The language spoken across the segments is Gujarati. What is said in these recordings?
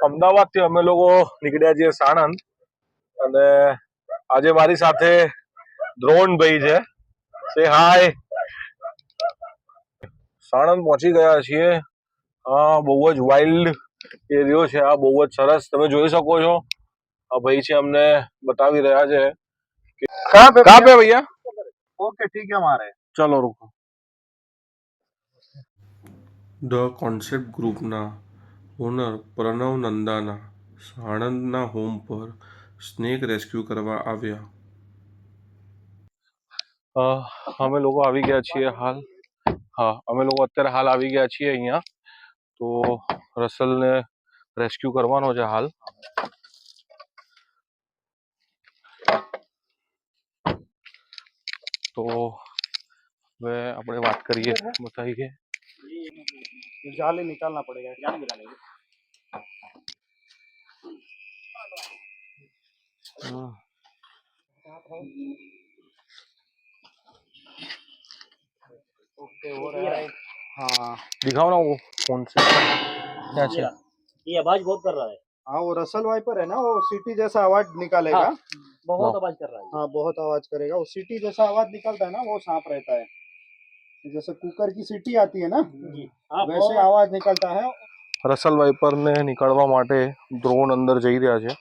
અમદાવાદથી અમે લોકો નીકળ્યા છીએ સાણંદ અને આજે મારી સાથે દ્રોણભાઈ છે. સે હાય. સાણંદ પહોંચી ગયા છીએ. બહુ જ વાઇલ્ડ એરિયો છે. આ બહુ જ સરસ તમે જોઈ શકો છો. આ ભાઈ છે અમને બતાવી રહ્યા છે કે कहाँ पे भैया? ओके ठीक है हमारे चलो रुको. ધ કોન્સેપ્ટ ગ્રુપના ઓનર પ્રણવ નંદાના સાણંદના હોમ પર સ્નેક રેસ્ક્યુ કરવા આવ્યા. અમે લોકો આવી ગયા છીએ હાલ. અમે લોકો અત્યારે હાલ આવી ગયા છીએ અહીંયા. તો રસલને રેસ્ક્યુ કરવાનો છે હાલ. તો હવે આપણે વાત કરીએ बताइए. जाले निकालना पड़ेगा क्या निकालेंगे ओके हो रहा है हाँ दिखाओ ना वो फोन से क्या है. ये आवाज बहुत कर रहा है। हाँ वो रसल वाइपर है ना वो सीटी जैसा आवाज निकालेगा हाँ, बहुत आवाज कर रहा है। हाँ बहुत आवाज करेगा वो सीटी जैसा आवाज निकलता है ना वो सांप रहता है जैसे कुकर की सीटी आती है ना वैसे आवाज निकलता है. રસલ વાઇપર ને નીકળવા માટે ડ્રોન અંદર જઈ રહ્યા છે.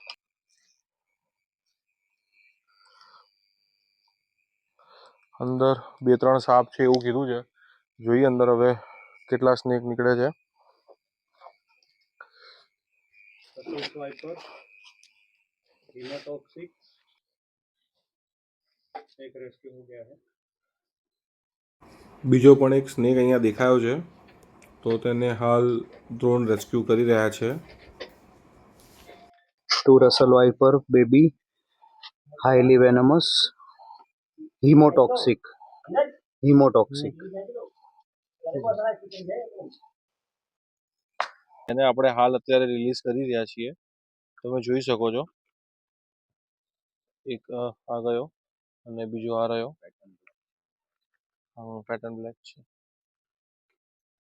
અંદર 2-3 સાપ છે એવું કીધું છે. જોઈએ અંદર હવે કેટલા સ્નેક નીકળે છે. रसल वाइपर हीमोटॉक्सिक एक रेस्क्यू हो गया है. બીજો પણ એક સ્નેક અહીંયા દેખાયો છે તો તેને હાલ ડ્રોન રેસ્ક્યુ કરી રહ્યા છે. Two Russell viper baby highly venomous haemotoxic એને આપણે હાલ અત્યારે રિલીઝ કરી રહ્યા છીએ. તમે જોઈ શકો છો. એક આ ગયો અને બીજો આ રહ્યો. પેટર્ન બ્લેક છે.